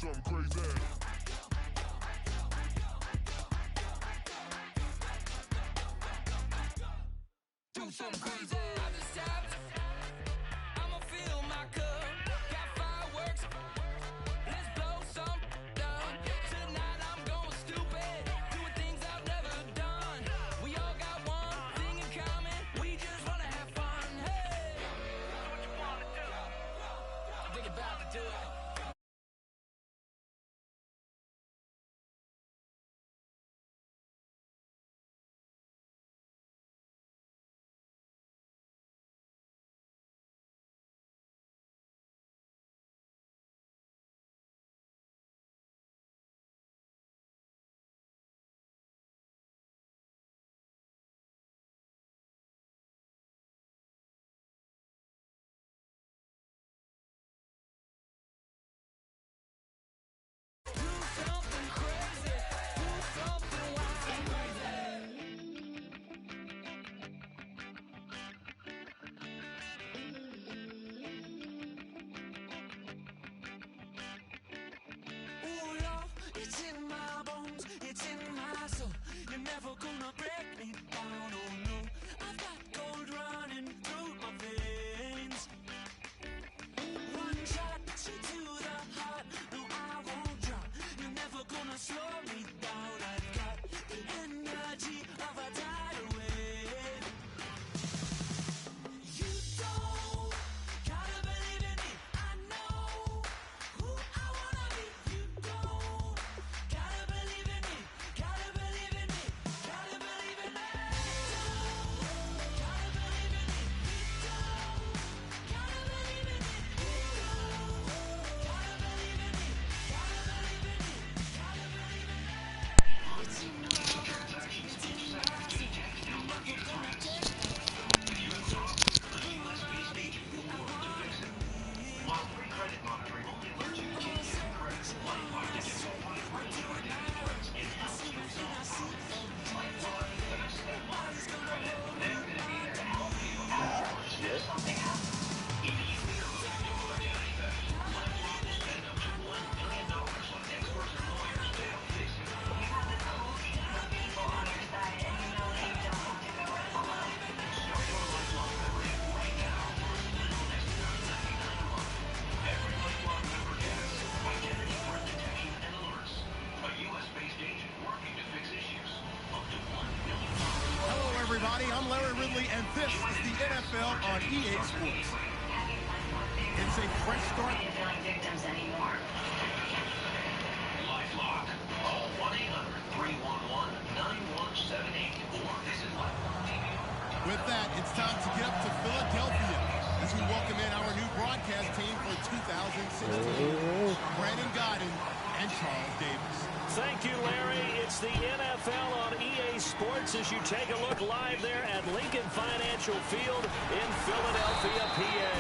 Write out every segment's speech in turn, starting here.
something crazy. Do something crazy. I'ma fill my cup. Got fireworks. Let's blow some down. Tonight I'm going stupid. Doing things I've never done. We all got one thing in common. We just wanna have fun. Hey, that's what you wanna do. Think about to do it. It's in my bones, it's in my soul. You're never gonna break me down, oh no. I've got gold running through my veins. One shot, straight to the heart. No, I won't drop. You're never gonna slow me down. I've got the energy of a tidal wave. You don't gotta believe in me. I know who I wanna be. You don't gotta believe in me. Gotta believe in me. Gotta believe in me. Gotta believe in me. Gotta believe in me. Gotta believe in me. Gotta believe in me. Gotta believe in me. It's in my bones. It's in my soul. You're never gonna take me. While free credit monitoring only alerts you to changes in credit, LifeLock detects wide range of identity threats and helps you resolve problems. LifeLock, let us know why your credit. They're going to be there to help you afterwards if something happens. If you hear of a new identity theft, LifeLock will spend up to $1 million on experts and lawyers to help fix it. You have the tools, you have people on your side, and you know that you don't have to go it alone. Start your LifeLock membership right now for as little as $9.99 a month. Every LifeLock member gets identity threat detection and alerts. A U.S.-based agent working to fix issues. Up to $1 million. Hello, everybody. I'm Larry Ridley, and this is the NFL on EA Sports. It's a fresh start. You're feeling victims anymore. LifeLock. Call 1-800-311-9178 or visit LifeLock.com. With that, it's time to get up to Philadelphia as we welcome in our new broadcast team for 2016. Brandon Godden and Charles Davis. Thank you, Larry. It's the NFL on EA Sports as you take a look live there at Lincoln Financial Field in Philadelphia, PA.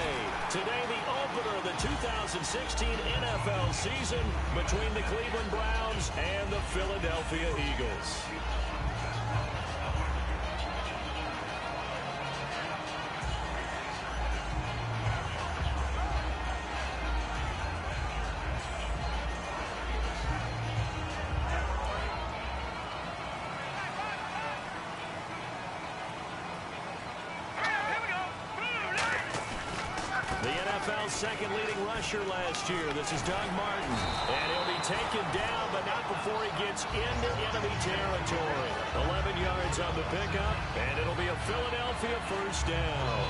Today, the opener of the 2016 NFL season between the Cleveland Browns and the Philadelphia Eagles. Second leading rusher last year. This is Doug Martin. And he'll be taken down, but not before he gets into enemy territory. 11 yards on the pickup, and it'll be a Philadelphia first down.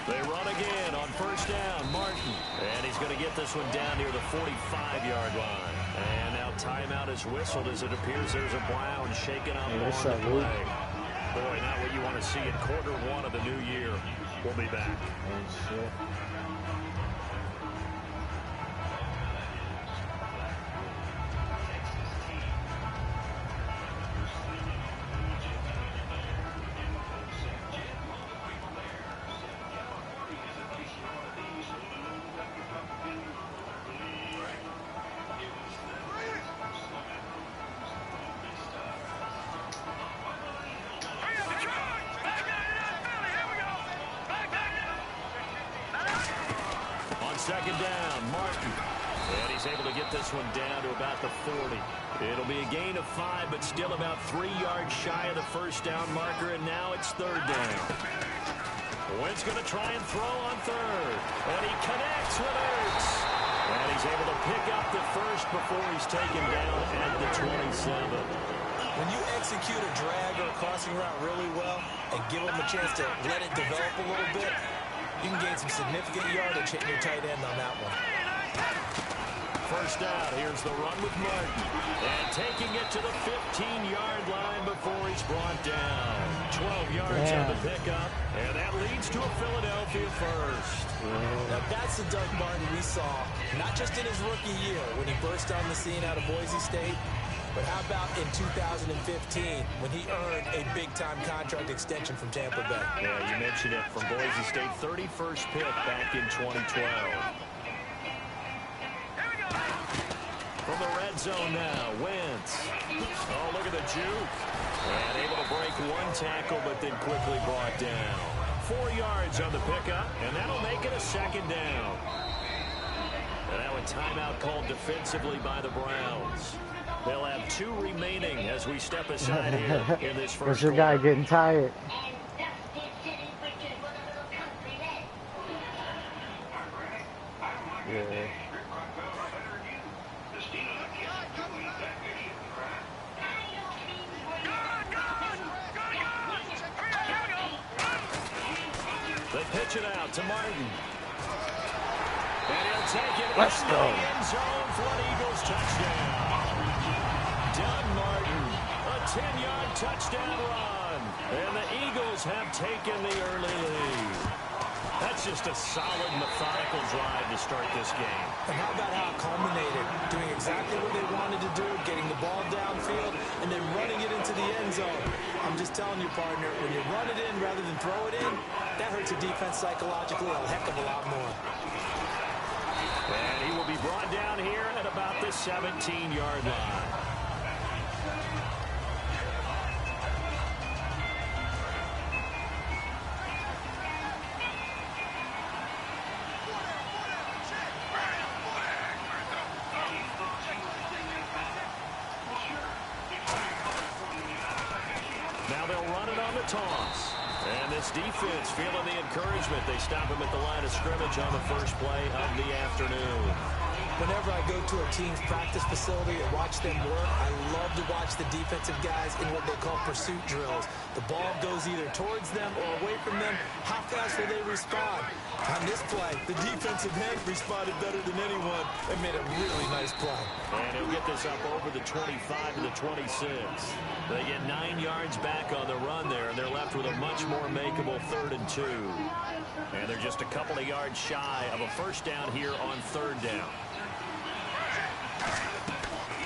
They run again on first down. Martin. And he's going to get this one down near the 45-yard line. And now timeout is whistled as it appears there's a Brown shaking up on the play. Boy, not what you want to see in quarter one of the new year. We'll be back. he's able to get this one down to about the 40. It'll be a gain of 5, but still about 3 yards shy of the first down marker, and now it's third down. Wynn's going to try and throw on third, and he connects with Ertz. And he's able to pick up the first before he's taken down at the 27. When you execute a drag or a crossing route really well and give them a chance to let it develop a little bit, you can gain some significant yardage hitting your tight end on that one. First out, here's the run with Martin. And taking it to the 15-yard line before he's brought down. 12 yards on the pickup, and that leads to a Philadelphia first. Now that's the Doug Martin we saw, not just in his rookie year when he burst on the scene out of Boise State, but how about in 2015 when he earned a big-time contract extension from Tampa Bay? Yeah, you mentioned it, from Boise State, 31st pick back in 2012. From the red zone now, Wentz. Oh, look at the juke. And able to break one tackle, but then quickly brought down. 4 yards on the pickup, and that'll make it a second down. And now a timeout called defensively by the Browns. They'll have 2 remaining as we step aside here in this first What's your guy getting tired? Yeah. They pitch it out to Martin. And he'll take it. Let's go. End zone for an Eagles touchdown. Doug Martin, a 10-yard touchdown run. And the Eagles have taken the early lead. That's just a solid, methodical drive to start this game. And how about how it culminated? Doing exactly what they wanted to do, getting the ball downfield, and then running it into the end zone. I'm just telling you, partner, when you run it in rather than throw it in, that hurts a defense psychologically a heck of a lot more. And he will be brought down here at about the 17-yard line. Now they'll run it on the toss. And this defense feeling the encouragement. They stop him at the line of scrimmage on the first play of the afternoon. Whenever I go to a team's practice facility and watch them work, I love to watch the defensive guys in what they call pursuit drills. The ball goes either towards them or away from them. How fast will they respond? On this play, the defensive end responded better than anyone and made a really nice play. And he'll get this up over the 25 to the 26. They get 9 yards back on the run there, and they're left with a much more makeable 3rd and 2. And they're just a couple of yards shy of a first down here on 3rd down.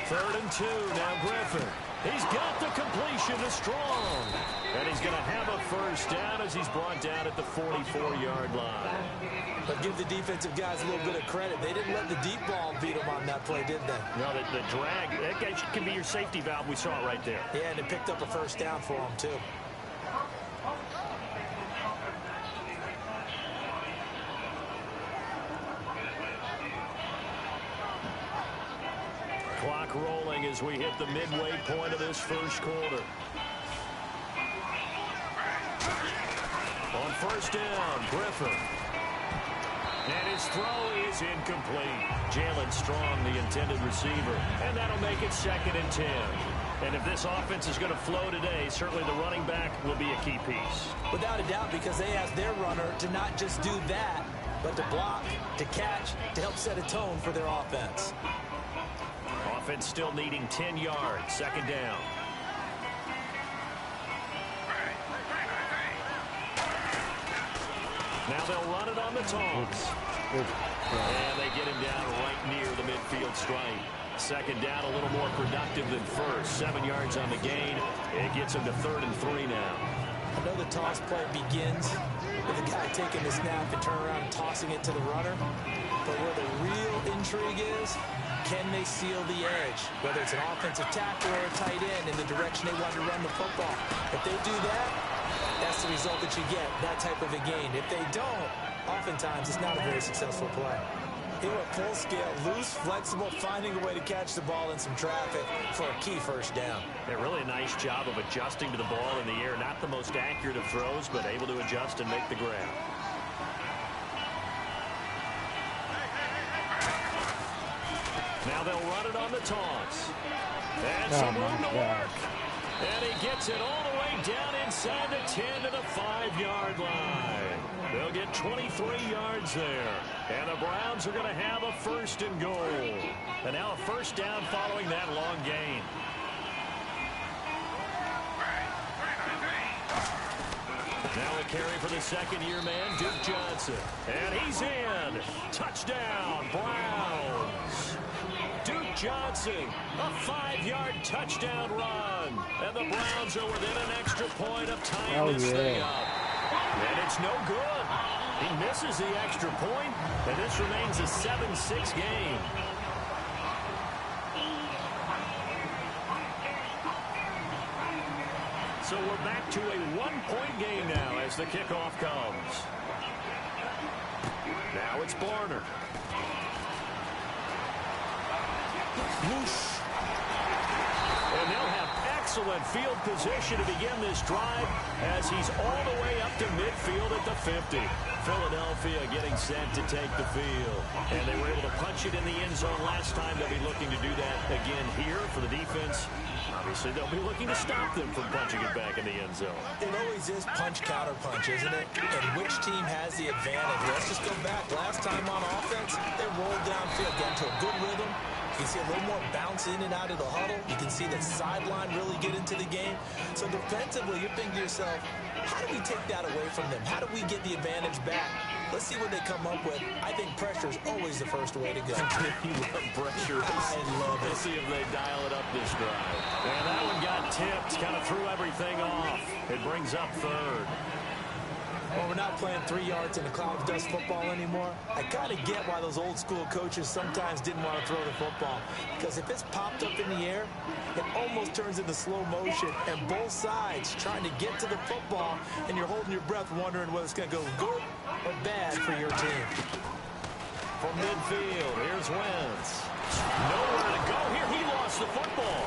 3rd and 2, now Griffin. He's got the completion to Strong. And he's going to have a first down as he's brought down at the 44-yard line. But give the defensive guys a little bit of credit. They didn't let the deep ball beat them on that play, did they? No, the drag, that can be your safety valve. We saw it right there. Yeah, and it picked up a first down for them, too. Clock rolling as we hit the midway point of this first quarter. On first down, Griffin. And his throw is incomplete. Jalen Strong, the intended receiver. And that'll make it 2nd and 10. And if this offense is going to flow today, certainly the running back will be a key piece. Without a doubt, because they asked their runner to not just do that, but to block, to catch, to help set a tone for their offense. Offense still needing 10 yards. 2nd down. Now they'll run it on the toss. And they get him down right near the midfield stripe. 2nd down, a little more productive than first. 7 yards on the gain. It gets him to 3rd and 3 now. I know the toss play begins with the guy taking the snap and turn around and tossing it to the runner. But where the real intrigue is, can they seal the edge? Whether it's an offensive tackle or a tight end in the direction they want to run the football. If they do that, that's the result that you get, that type of a gain. If they don't, oftentimes it's not a very successful play. He went full scale, loose, flexible, finding a way to catch the ball in some traffic for a key first down. Yeah, really a nice job of adjusting to the ball in the air. Not the most accurate of throws, but able to adjust and make the grab. Now they'll run it on the toss. And some room to work. And he gets it all the way down inside the 10 to the 5-yard line. They'll get 23 yards there. And the Browns are going to have a first and goal. And now a first down following that long gain. Now a carry for the second-year man, Duke Johnson. And he's in. Touchdown, Browns. Duke Johnson, a 5-yard touchdown run. And the Browns are within an extra point of time to stay up. And it's no good. He misses the extra point, and this remains a 7-6 game. So we're back to a one-point game now as the kickoff comes. Now it's Barner. Whoosh. And they'll have excellent field position to begin this drive as he's all the way up to midfield at the 50. Philadelphia getting set to take the field. And they were able to punch it in the end zone last time. They'll be looking to do that again here for the defense. Obviously, they'll be looking to stop them from punching it back in the end zone. It always is punch-counter-punch, isn't it? And which team has the advantage? Let's just go back. Last time on offense, they rolled downfield, got into a good rhythm. You can see a little more bounce in and out of the huddle. You can see the sideline really get into the game. So defensively, you're thinking to yourself, how do we take that away from them? How do we get the advantage back? Let's see what they come up with. I think pressure is always the first way to go. You love pressure. I love it. Let's see if they dial it up this drive. And that one got tipped, kind of threw everything off. It brings up third. Well, we're not playing 3 yards in a cloud of dust football anymore. I kind of get why those old school coaches sometimes didn't want to throw the football. Because if it's popped up in the air, it almost turns into slow motion. And both sides trying to get to the football, and you're holding your breath wondering whether it's going to go good or bad for your team. From midfield, here's Wentz. Nowhere to go here. He lost the football.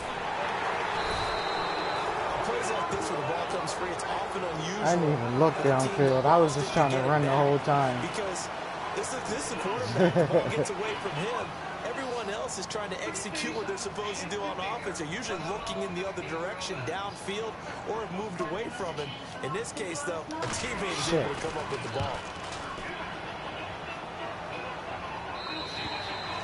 Plays like this where the ball comes free, it's often unusual. I didn't even look downfield. I was just trying to run the whole time. Because this is the quarterback. The ball gets away from him. Everyone else is trying to execute what they're supposed to do on offense. They're usually looking in the other direction, downfield, or have moved away from him. In this case, though, a teammate is able to come up with the ball.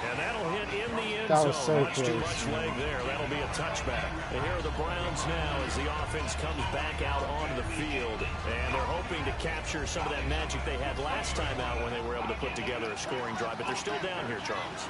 And that'll hit in the end That zone. was so Much close. too much leg there. That'll be a touchback. And here are the Browns now as the offense comes back out onto the field. And they're hoping to capture some of that magic they had last time out when they were able to put together a scoring drive. But they're still down here, Charles.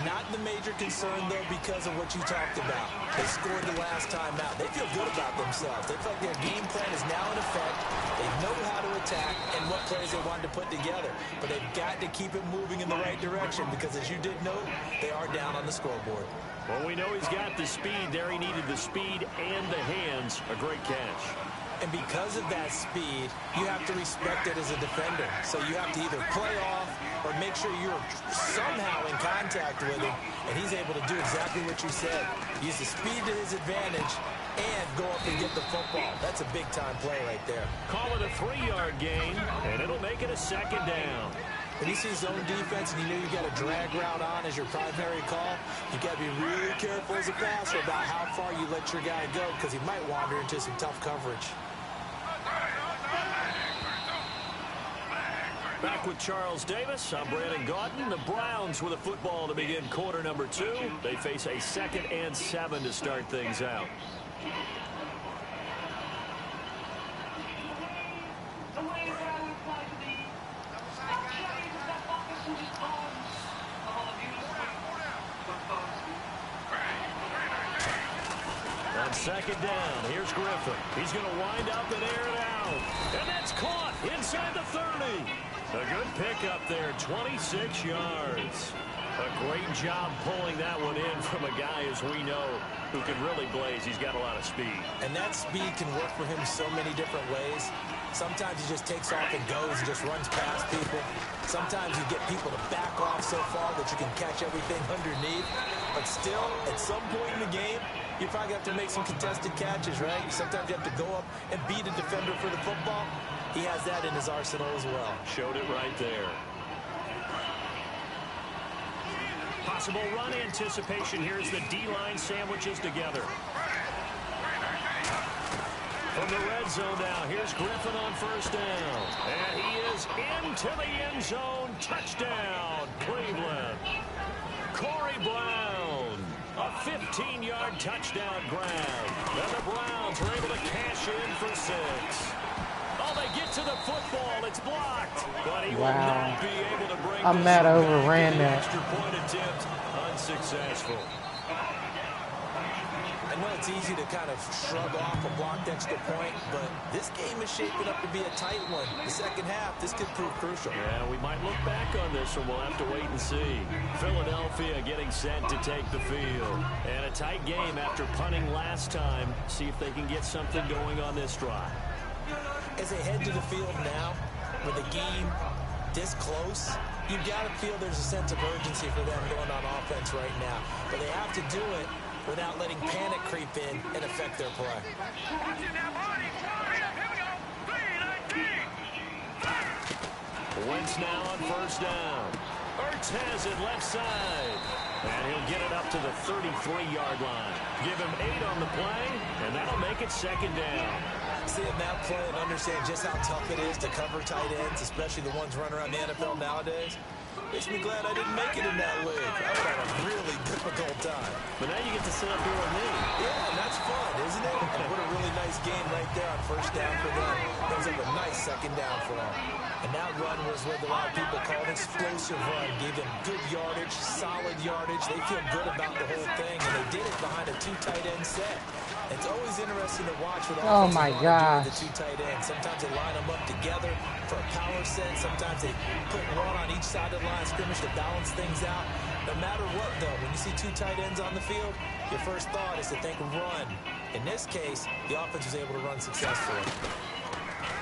Not the major concern, though, because of what you talked about. They scored the last time out. They feel good about themselves. They feel like their game plan is now in effect. They know how to attack and what plays they wanted to put together. But they've got to keep it moving in the right direction because, as you did note, they are down on the scoreboard. Well, we know he's got the speed there. He needed the speed and the hands. A great catch. And because of that speed, you have to respect it as a defender. So you have to either play off or make sure you're somehow in contact with him. And he's able to do exactly what you said. Use the speed to his advantage and go up and get the football. That's a big-time play right there. Call it a 3-yard gain, and it'll make it a second down. When you see zone defense and you know you got a drag route on as your primary call, you got to be really careful as a passer about how far you let your guy go because he might wander into some tough coverage. Back with Charles Davis, I'm Brandon Gaudin. The Browns with a football to begin quarter number 2. They face a 2nd and 7 to start things out. On second down, here's Griffin. He's going to wind up and air it out. And that's caught inside the 30. A good pickup there, 26 yards. A great job pulling that one in from a guy, as we know, who can really blaze. He's got a lot of speed. And that speed can work for him so many different ways. Sometimes he just takes off and goes and just runs past people. Sometimes you get people to back off so far that you can catch everything underneath. But still, at some point in the game, you probably have to make some contested catches, right? Sometimes you have to go up and beat a defender for the football. He has that in his arsenal as well. Showed it right there. Possible run anticipation. Here's the D-line sandwiches together. From the red zone now, here's Griffin on first down. And he is into the end zone. Touchdown, Cleveland. Corey Brown, a 15-yard touchdown grab. And the Browns are able to cash in for 6. Oh, they get to the football. It's blocked. But he will not be able to bring I'm mad I overran that. Extra point attempt unsuccessful. I know it's easy to kind of shrug off a blocked extra point, but this game is shaping up to be a tight one. The second half, this could prove crucial. Yeah, we might look back on this one. We'll have to wait and see. Philadelphia getting set to take the field. And a tight game after punting last time. See if they can get something going on this drive. As they head to the field now, with the game this close, you've got to feel there's a sense of urgency for them going on offense right now. But they have to do it without letting panic creep in and affect their play. Wentz now on first down. Ertz has it left side. And he'll get it up to the 33-yard line. Give him 8 on the play, and that'll make it second down. Seeing that play and understand just how tough it is to cover tight ends, especially the ones running around the NFL nowadays, makes me glad I didn't make it in that league. I would have a really difficult time. But now you get to sit up here with me. Yeah, and that's fun, isn't it? And what a really nice game right there on first down for them. Brings up a nice second down for them. And that run was what a lot of people call an explosive run. Gave them good yardage, solid yardage. They feel good about the whole thing, and they did it behind a 2 tight end set. It's always interesting to watch with oh my gosh, the 2 tight ends. Sometimes they line them up together for a power set. Sometimes they put one on each side of the line of scrimmage to balance things out. No matter what, though, when you see 2 tight ends on the field, your first thought is to think run. In this case, the offense was able to run successfully.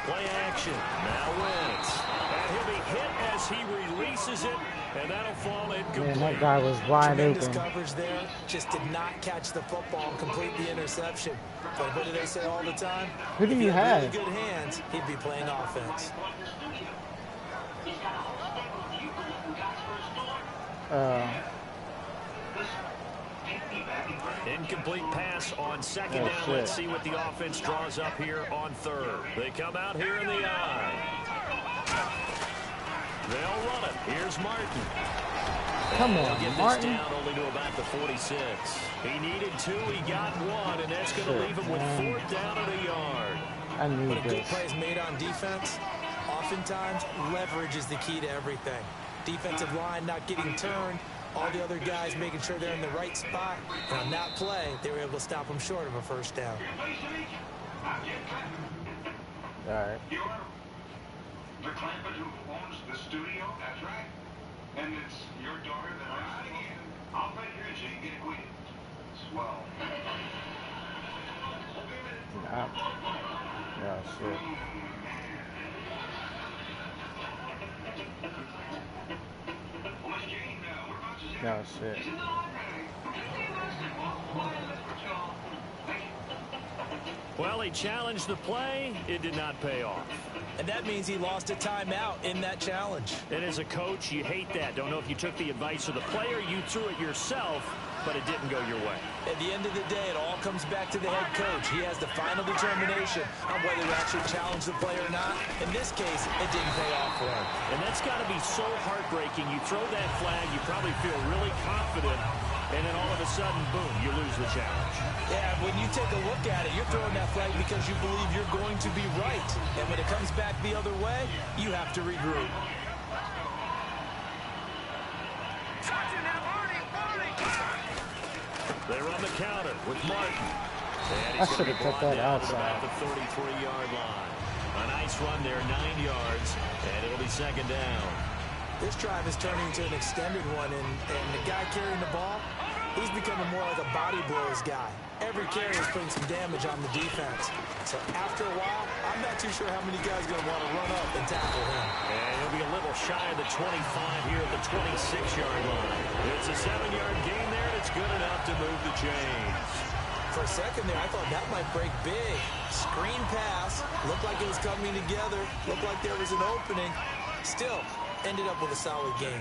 Play action. Now Wentz. And he'll be hit as he releases it, and that'll fall incomplete. Man, that guy was wide Tremendous open. coverage there. Just did not catch the football and complete the interception. But what do they say all the time? Who do you If he had have? really good hands, he'd be playing offense. Incomplete pass on second down. Shit. Let's see what the offense draws up here on third. They come out here in the eye. They'll run it. Here's Martin. Come They'll on, get Martin. this down only to about the 46. He needed 2. He got 1, and that's going to Shit, leave him with man. 4th down and a yard. I knew When a good this. play is made on defense, oftentimes leverage is the key to everything. Defensive line not getting turned, all the other guys making sure they're in the right spot. And on that play, they were able to stop them short of a first down. All right. You're the Clampett who owns the studio? That's right. And it's your daughter that runs it? I'll bet here so you get acquainted. Swell. Yeah, shit. Well, Miss Jane, we're about to No shit. Well, he challenged the play. It did not pay off. And that means he lost a timeout in that challenge. And as a coach, you hate that. Don't know if you took the advice of the player, you threw it yourself, but it didn't go your way. At the end of the day, it all comes back to the head coach. He has the final determination on whether to actually challenge the play or not. In this case, it didn't pay off for him. And that's got to be so heartbreaking. You throw that flag, you probably feel really confident, and then all of a sudden, boom, you lose the challenge. Yeah, when you take a look at it, you're throwing that flag because you believe you're going to be right. And when it comes back the other way, you have to regroup. They run the counter with Martin. And I he's should going to have be put brought that down at outside. about the 33-yard line. A nice run there, 9 yards, and it'll be second down. This drive is turning into an extended one, and the guy carrying the ball, he's becoming more like a body blows guy. Every carry is putting some damage on the defense. So after a while, I'm not too sure how many guys are going to want to run up and tackle him. And he'll be a little shy of the 25 here at the 26-yard line. It's a 7-yard gain there, and it's good enough to move the chains. For a second there, I thought that might break big. Screen pass. Looked like it was coming together. Looked like there was an opening. Still, ended up with a solid game.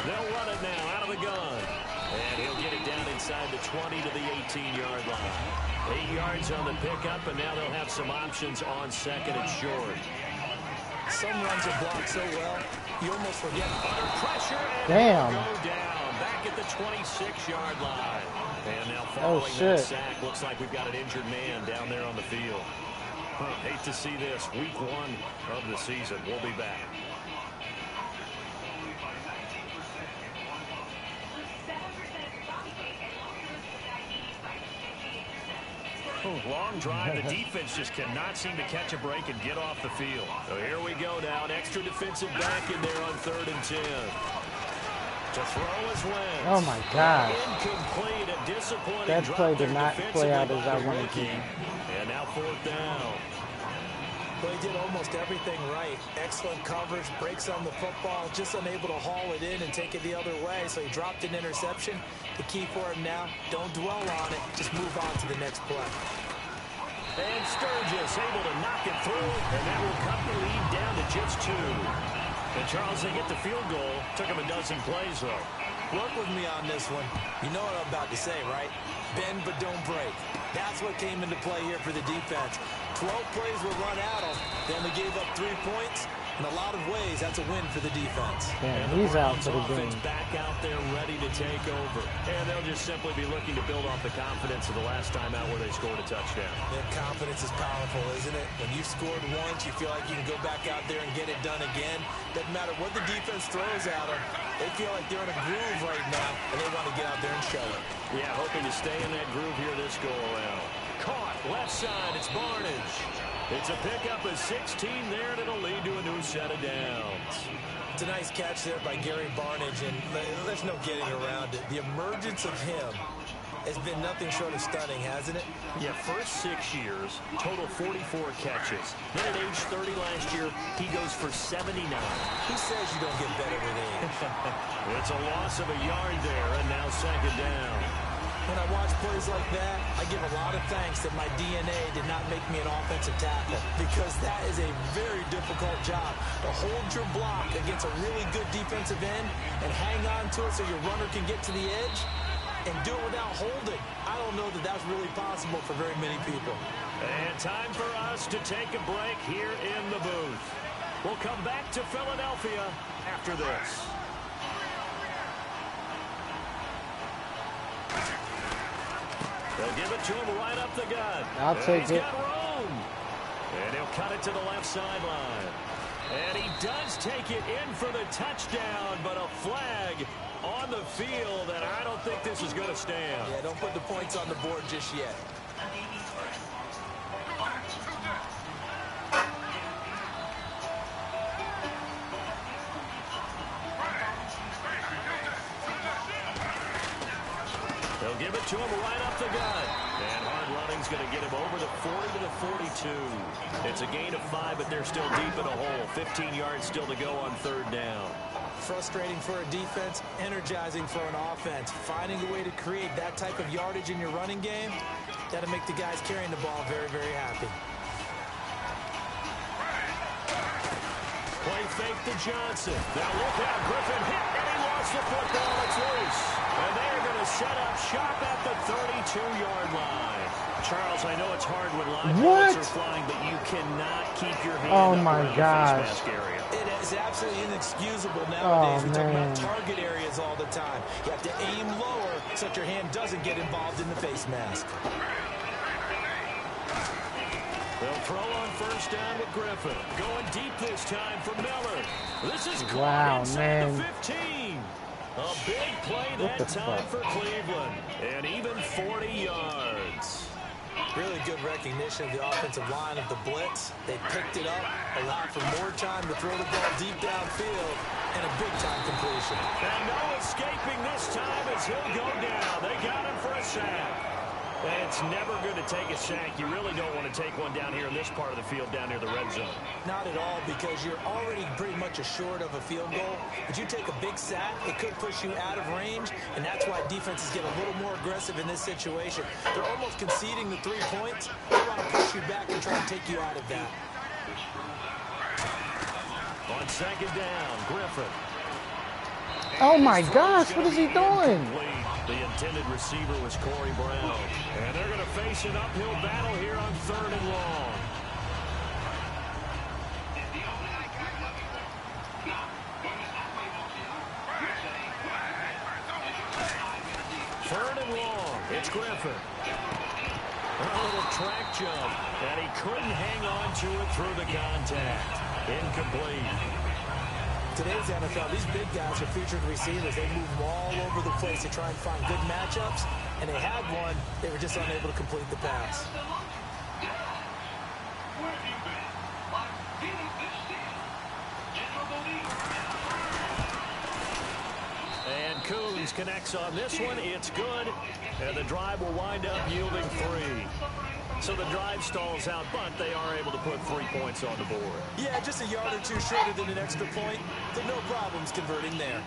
They'll run it now out of the gun. And he'll get it down inside the 20 to the 18-yard line. 8 yards on the pickup, and now they'll have some options on second and short. Some runs are blocked so well, you almost forget. Under pressure, and damn. Go down back at the 26-yard line. And now following that sack, looks like we've got an injured man down there on the field. Hate to see this. Week 1 of the season. We'll be back. Long drive. The defense just cannot seem to catch a break and get off the field. So here we go now. An extra defensive back in there on 3rd and 10. To throw as Wentz. Oh my gosh. Incomplete. A disappointing that play did not play out as I wanted wanted to. And now 4th down. Well, he did almost everything right. Excellent coverage, breaks on the football, just unable to haul it in and take it the other way, so he dropped an interception. The key for him now, don't dwell on it, just move on to the next play. And Sturgis able to knock it through, and that will cut the lead down to just 2. And Charles, they get the field goal. Took him a dozen plays, though. Work with me on this one. You know what I'm about to say, right? Bend but don't break. That's what came into play here for the defense. 12 plays were run out of. They only gave up 3 points. In a lot of ways, that's a win for the defense. Yeah, he's out for the game. Back out there ready to take over. And they'll just simply be looking to build off the confidence of the last time out where they scored a touchdown. And confidence is powerful, isn't it? When you've scored once, you feel like you can go back out there and get it done again. Doesn't matter what the defense throws at them. They feel like they're in a groove right now, and they want to get out there and show it. Yeah, hoping to stay in that groove here this go-around. Caught, left side, it's Barnage. It's a pickup of 16 there, and it'll lead to a new set of downs. It's a nice catch there by Gary Barnage, and there's no getting around it. The emergence of him has been nothing short of stunning, hasn't it? Yeah, first 6 years, total 44 catches. Then at age 30 last year, he goes for 79. Who says you don't get better with age? It's a loss of a yard there, and now 2nd down. When I watch plays like that, I give a lot of thanks that my DNA did not make me an offensive tackle, because that is a very difficult job, to hold your block against a really good defensive end and hang on to it so your runner can get to the edge and do it without holding. I don't know that that's really possible for very many people. And time for us to take a break here in the booth. We'll come back to Philadelphia after this. They'll give it to him right up the gut. I'll take it. He's got room. And he'll cut it to the left sideline. And he does take it in for the touchdown, but a flag on the field, and I don't think this is going to stand. Yeah, don't put the points on the board just yet. They'll give it to him right up the gut. And hard running's going to get him over the 40 to the 42. It's a gain of 5, but they're still deep in a hole. 15 yards still to go on 3rd down. Frustrating for a defense, energizing for an offense. Finding a way to create that type of yardage in your running game, that'll make the guys carrying the ball very, very happy. Play fake to Johnson. Now look out, Griffin hit, and he lost the football. It's loose. And they're going to set up shop at the 32-yard line. Charles, I know it's hard when live bullets are flying, but you cannot keep your hand up around the face mask area. It is absolutely inexcusable nowadays. We're talking about target areas all the time. You have to aim lower so that your hand doesn't get involved in the face mask. They'll throw on 1st down with Griffin. Going deep this time for Miller. This is wow, inside man. the 15. A big play that time for Cleveland. And even 40 yards. Really good recognition of the offensive line of the blitz. They picked it up, allowed for more time to throw the ball deep downfield, and a big-time completion. And no escaping this time as he'll go down. They got him for a sack. It's never good to take a sack. You really don't want to take one down here in this part of the field, down near the red zone. Not at all, because you're already pretty much assured of a field goal. But you take a big sack, it could push you out of range, and that's why defenses get a little more aggressive in this situation. They're almost conceding the 3 points. They want to push you back and try and take you out of that. On second down, Griffin. Oh my gosh, what is he doing? The intended receiver was Corey Brown. And they're going to face an uphill battle here on 3rd and long. Third and long. It's Griffin. A little track jump. And he couldn't hang on to it through the contact. Incomplete. Today's NFL, these big guys are featured receivers. They move all over the place to try and find good matchups, and they had one. They were just unable to complete the pass. And Coons connects on this one. It's good, and the drive will wind up yielding 3. So the drive stalls out, but they are able to put 3 points on the board. Yeah, just a yard or two shorter than an extra point. So no problems converting there.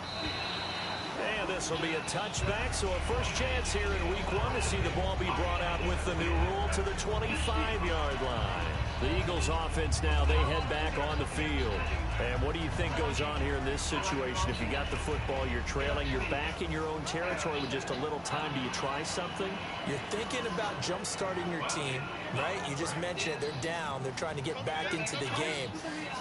And this will be a touchback, so a first chance here in week 1 to see the ball be brought out with the new rule to the 25-yard line. The Eagles offense now, they head back on the field. And what do you think goes on here in this situation? If you got the football, you're trailing, you're back in your own territory with just a little time. Do you try something? You're thinking about jump-starting your team, right? You just mentioned it. They're down. They're trying to get back into the game.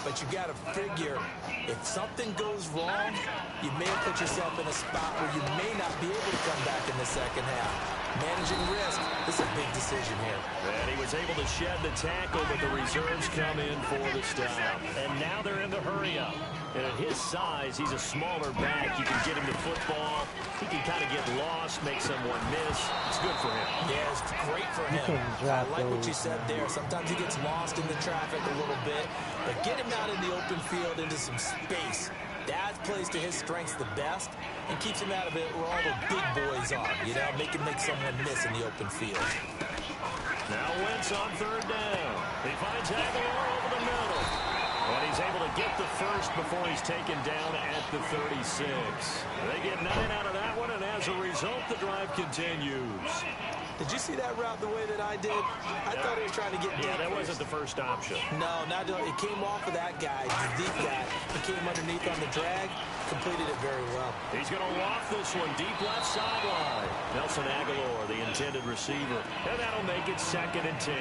But you got to figure, if something goes wrong, you may have put yourself in a spot where you may not be able to come back in the second half. Managing risk, this is a big decision here. And he was able to shed the tackle, but the reserves come in for the stop. And now they're in the hurry-up. And at his size, he's a smaller back. You can get him the football. He can kind of get lost, make someone miss. It's good for him. Yeah, it's great for him. I like what you said there. Sometimes he gets lost in the traffic a little bit. But get him out in the open field into some space. That plays to his strengths the best and keeps him out of it where all the big boys are. You know, make someone miss in the open field. Now Wentz on 3rd down. He finds Aguilar over the middle. And he's able to get the first before he's taken down at the 36. They get 9 out of that one, and as a result, the drive continues. Did you see that route the way that I did? I thought he was trying to get deep. Yeah, that wasn't the first option. No, it came off of that guy, the deep guy. He came underneath on the drag, completed it very well. He's going to loft this one deep left sideline. Nelson Aguilar, the intended receiver, and that'll make it 2nd and 10.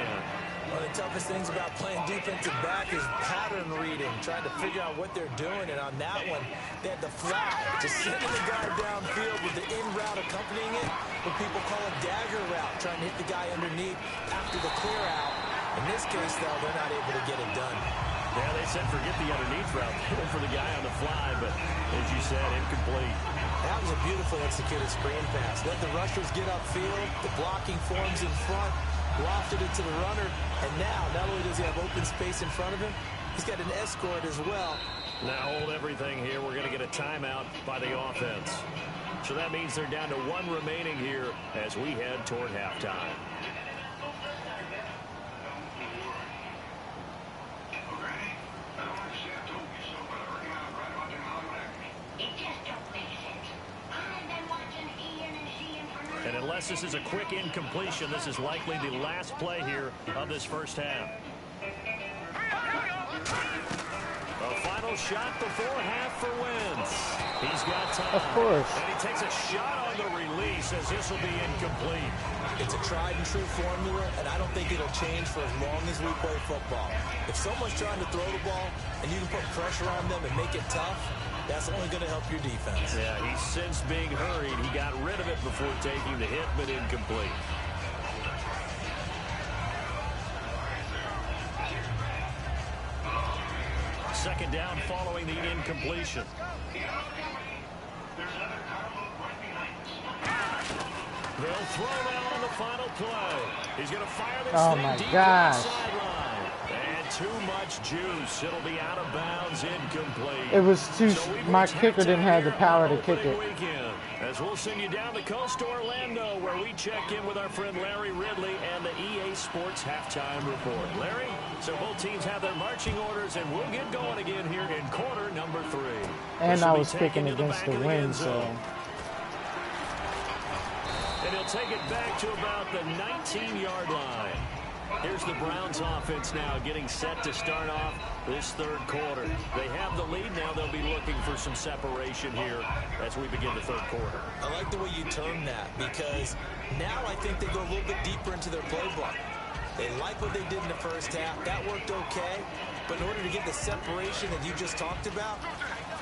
One of the toughest things about playing defensive back is pattern reading, trying to figure out what they're doing. And on that one, they had the fly, just sending the guy downfield with the in route accompanying it, what people call a dagger route, trying to hit the guy underneath after the clear out. In this case, though, they're not able to get it done. Yeah, they said forget the underneath route, hit him for the guy on the fly, but as you said, incomplete. That was a beautifully executed screen pass. Let the rushers get upfield, the blocking forms in front, lofted it to the runner, and now, not only does he have open space in front of him, he's got an escort as well. Now hold everything here. We're going to get a timeout by the offense. So that means they're down to 1 remaining here as we head toward halftime. And unless this is a quick incompletion, this is likely the last play here of this first half. A final shot before half for Wentz. He's got time. Of course. And he takes a shot on the release as this will be incomplete. It's a tried and true formula, and I don't think it'll change for as long as we play football. If someone's trying to throw the ball and you can put pressure on them and make it tough, that's only going to help your defense. Yeah, he's since being hurried. He got rid of it before taking the hit, but incomplete. Second down following the incompletion. They'll throw now on the final play. He's going to fire this Oh thing my deep gosh. on the sideline. And too much juice. It'll be out of bounds, incomplete. It was too. So we've My reached kicker didn't have the halftime power here to on kick opening it. weekend, as we'll send you down the coast to Orlando, where we check in with our friend Larry Ridley and the EA Sports Halftime Report. Larry, so both teams have their marching orders, and we'll get going again here in quarter number 3. And I was picking against the wind, so. And he'll take it back to about the 19-yard line. Here's the Browns offense now getting set to start off this third quarter. They have the lead now. They'll be looking for some separation here as we begin the third quarter. I like the way you term that, because now I think they go a little bit deeper into their playbook. They like what they did in the first half. That worked okay. But in order to get the separation that you just talked about,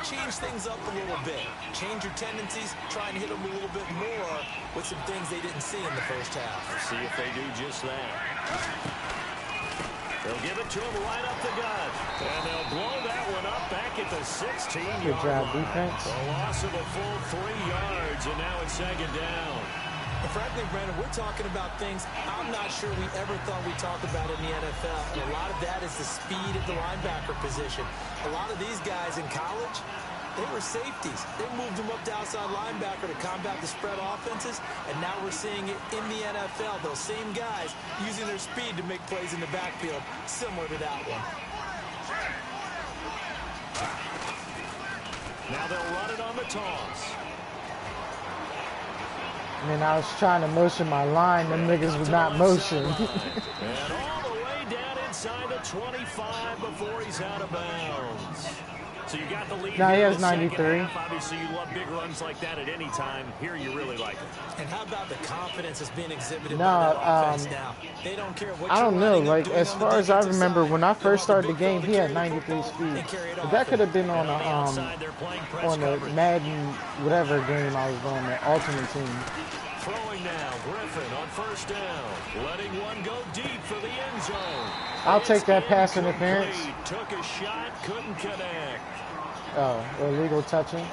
change things up a little bit. Change your tendencies. Try and hit them a little bit more with some things they didn't see in the first half. See if they do just that. They'll give it to him right up the gut. And they'll blow that one up back at the 16-yard Good job, line. defense. A loss of a full 3 yards, and now it's second down. And frankly, Brandon, we're talking about things I'm not sure we ever thought we'd talk about in the NFL. And a lot of that is the speed at the linebacker position. A lot of these guys in college, they were safeties. They moved them up to outside linebacker to combat the spread offenses. And now we're seeing it in the NFL. Those same guys using their speed to make plays in the backfield, similar to that one. Now they'll run it on the toss. I mean, I was trying to motion my line. Them niggas was not motion. And all the way down inside the 25 before he's out of bounds. So you got the lead. Now he here in has the second 93. half. Obviously, you love big runs like that at any time. Here, you really like it. And how about the confidence that's being exhibited No, by that offense now? They don't care what I don't you're know. lining up Like, doing as on the far as I defensive remember, side. when I They first want started the big game, fella he to had carry the 93 football speed. and carry it But off. that could have been on And on the a outside, they're playing press on the coverage. Madden whatever game I was on, the Ultimate Team. Throwing now, Griffin on first down. Letting one go deep for the end zone. I'll take that It's pass interference. incomplete. Took a shot, couldn't connect. Oh, illegal touching.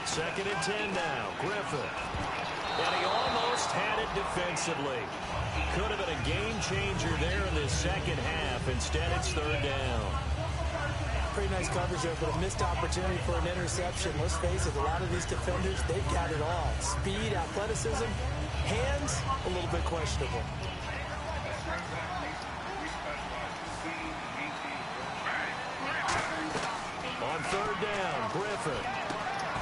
Second and 10 now, Griffin. And he almost had it defensively. Could have been a game changer there in the second half. Instead, it's third down. Pretty nice coverage there, but a missed opportunity for an interception. Let's face it, a lot of these defenders, they've got it all. Speed, athleticism, hands, a little bit questionable. On third down, Griffin.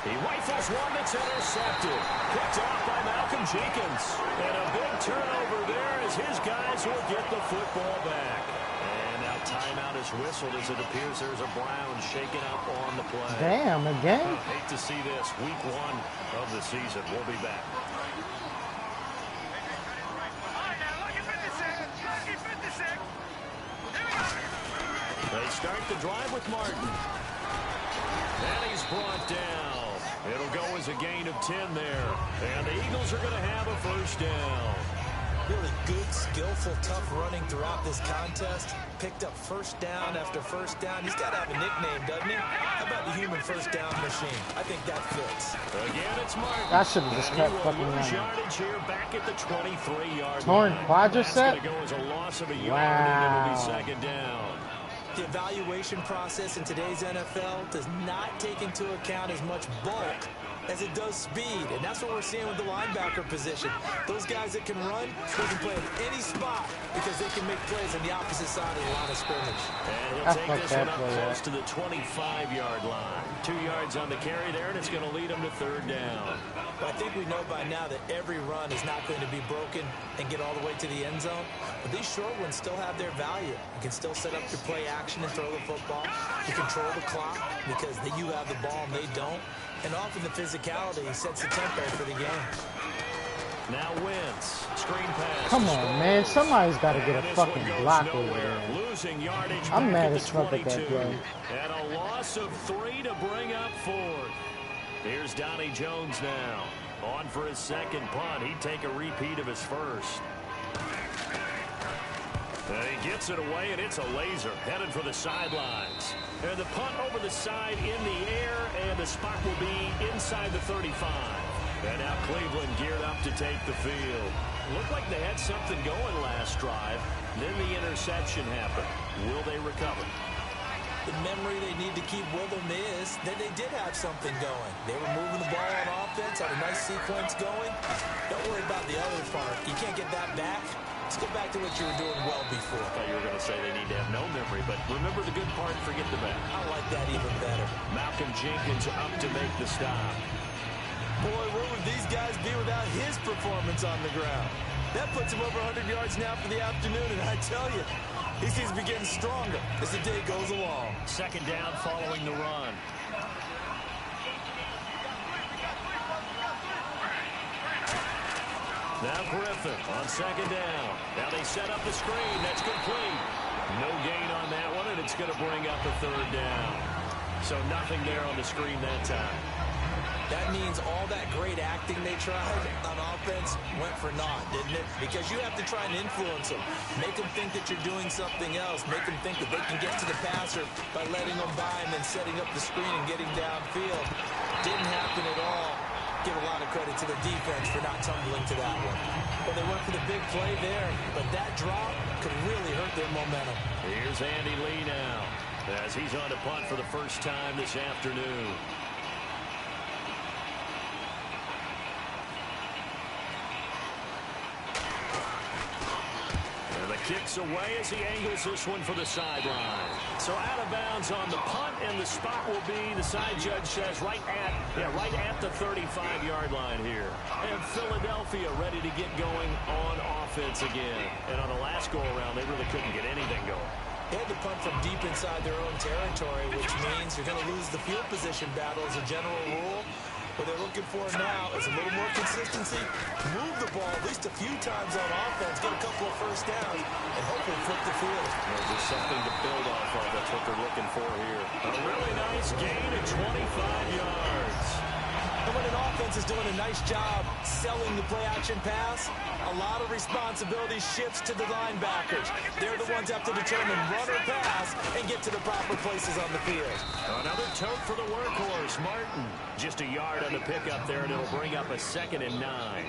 He rifles one that's intercepted. Picked off by Malcolm Jenkins. And a big turnover there as his guys will get the football back. And now timeout is whistled as it appears there's a Brown shaken up on the play. Damn, again? Hate to see this. Week 1 of the season. We'll be back. They start the drive with Martin. And he's brought down. It'll go as a gain of 10 there. And the Eagles are going to have a first down. Really good, skillful, tough running throughout this contest. Picked up first down after first down. He's got to have a nickname, doesn't he? How about the human first down machine? I think that fits. Again, it's Martin. I should have just And kept he will fucking lose running. yardage here back at the 23-yard Torn line. quadricep? That's going to go as a loss of a yard, and it'll be second down. The evaluation process in today's NFL does not take into account as much bulk as it does speed, and that's what we're seeing with the linebacker position. Those guys that can run, they can play in any spot because they can make plays on the opposite side of the line of scrimmage. And he'll I take fucked this that one up play close up. to the 25-yard line. 2 yards on the carry there, and it's going to lead them to third down. But I think we know by now that every run is not going to be broken and get all the way to the end zone. But these short ones still have their value. You can still set up your play action and throw the football. You control the clock because you have the ball and they don't. And often the physicality sets the tempo for the game. Now Wentz, screen pass. Come on, man. Somebody's got to get a And this one fucking goes block over nowhere. there. Losing yardage I'm back mad at as the fuck at that 22. play. And a loss of 3 to bring up fourth. Here's Donnie Jones now. On for his second punt. He'd take a repeat of his first. And he gets it away, and it's a laser headed for the sidelines. And the punt over the side in the air, and the spot will be inside the 35. And now Cleveland geared up to take the field. Looked like they had something going last drive. Then the interception happened. Will they recover? The memory they need to keep with them is that they did have something going. They were moving the ball on offense, had a nice sequence going. Don't worry about the other part. You can't get that back. Let's go back to what you were doing well before. I thought you were going to say they need to have no memory, but remember the good part, forget the bad. I like that even better. Malcolm Jenkins up to make the stop. Boy, where would these guys be without his performance on the ground? That puts him over 100 yards now for the afternoon, and I tell you, he seems to be getting stronger as the day goes along. Second down following the run. Now Griffin on second down. Now they set up the screen. That's complete. No gain on that one, and it's going to bring up a third down. So nothing there on the screen that time. That means all that great acting they tried on offense went for naught, didn't it? Because you have to try and influence them. Make them think that you're doing something else. Make them think that they can get to the passer by letting them by and then setting up the screen and getting downfield. Didn't happen at all. Give a lot of credit to the defense for not tumbling to that one. Well, they went for the big play there, but that drop could really hurt their momentum. Here's Andy Lee now as he's on to punt for the first time this afternoon. Kicks away as he angles this one for the sideline. So out of bounds on the punt, and the spot will be, the side judge says, right at the 35-yard line here. And Philadelphia ready to get going on offense again. And on the last go-around, they really couldn't get anything going. They had to punt from deep inside their own territory, which means you're going to lose the field position battle as a general rule. What they're looking for now is a little more consistency, move the ball at least a few times on offense, get a couple of first downs, and hopefully flip the field. Well, there's something to build off of. That's what they're looking for here. A really nice gain of 25 yards. And when an offense is doing a nice job selling the play-action pass, a lot of responsibility shifts to the linebackers. They're the ones that have to determine run or pass and get to the proper places on the field. Another tote for the workhorse, Martin. Just a yard on the pickup there, and it'll bring up a 2nd and 9.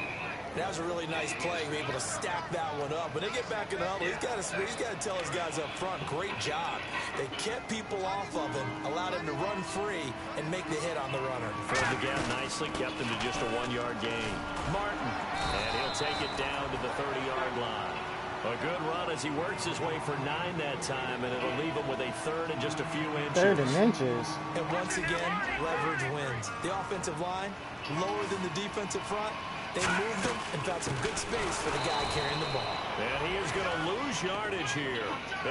That was a really nice play, be able to stack that one up. When they get back in the huddle, he's got to tell his guys up front, great job. They kept people off of him, allowed him to run free, and make the hit on the runner. Filled the gap nicely, kept him to just a 1-yard gain. Martin, and he'll take it down to the 30-yard line. A good run as he works his way for 9 that time, and it'll leave him with a 3rd and just a few inches. 3rd and inches. And once again, leverage wins. The offensive line, lower than the defensive front. They moved him and found some good space for the guy carrying the ball. And he is going to lose yardage here.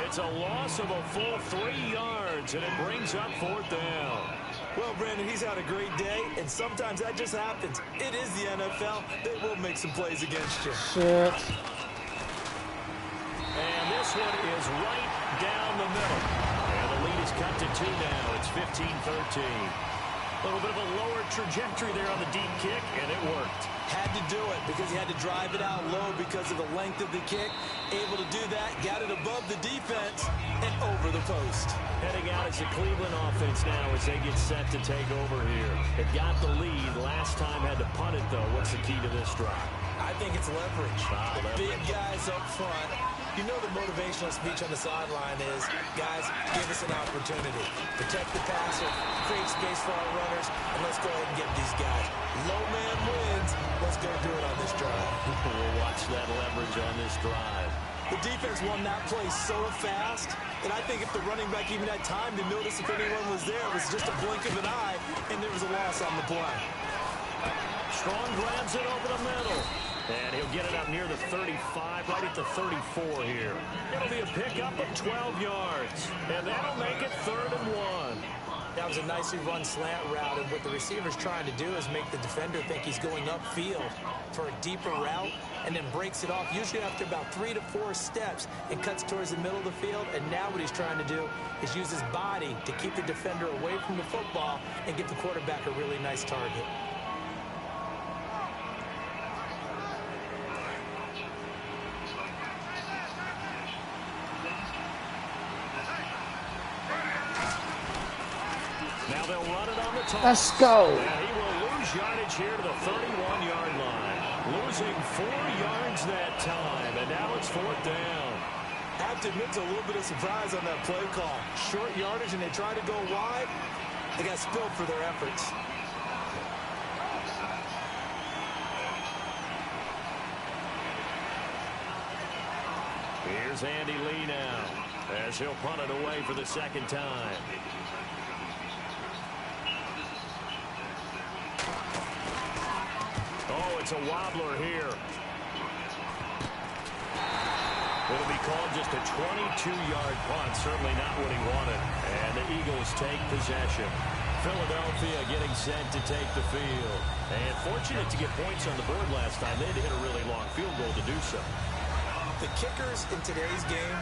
It's a loss of a full 3 yards, and it brings up 4th down. Well, Brandon, he's had a great day, and sometimes that just happens. It is the NFL. They will make some plays against you. Shit. And this one is right down the middle. And the lead is cut to 2 now. It's 15-13. A little bit of a lower trajectory there on the deep kick, and it worked. Had to do it because he had to drive it out low because of the length of the kick. Able to do that, got it above the defense and over the post. Heading out is the Cleveland offense now as they get set to take over here. It got the lead last time, had to punt it though. What's the key to this drive? I think it's leverage. The big guys up front. You know the motivational speech on the sideline is, guys, give us an opportunity. Protect the passer, create space for our runners, and let's go ahead and get these guys. Low man wins. Let's go do it on this drive. We'll watch that leverage on this drive. The defense won that play so fast that I think if the running back even had time to notice if anyone was there, it was just a blink of an eye, and there was a loss on the play. Strong grabs it over the middle. And he'll get it up near the 35, right at the 34 here. It'll be a pickup of 12 yards. And that'll make it 3rd and 1. That was a nicely run slant route, and what the receiver's trying to do is make the defender think he's going upfield for a deeper route, and then breaks it off, usually after about 3 to 4 steps, and cuts towards the middle of the field. And now what he's trying to do is use his body to keep the defender away from the football and give the quarterback a really nice target. they'll run it on the toss. Let's go. And he will lose yardage here to the 31-yard line. Losing 4 yards that time, and now it's 4th down. I have to admit to a little bit of surprise on that play call. Short yardage, and they try to go wide. They got spilled for their efforts. Here's Andy Lee now, as he'll punt it away for the 2nd time. Oh, it's a wobbler here. It'll be called just a 22-yard punt, certainly not what he wanted. And the Eagles take possession. Philadelphia getting set to take the field. And fortunate to get points on the board last time. They had to hit a really long field goal to do so. The kickers in today's game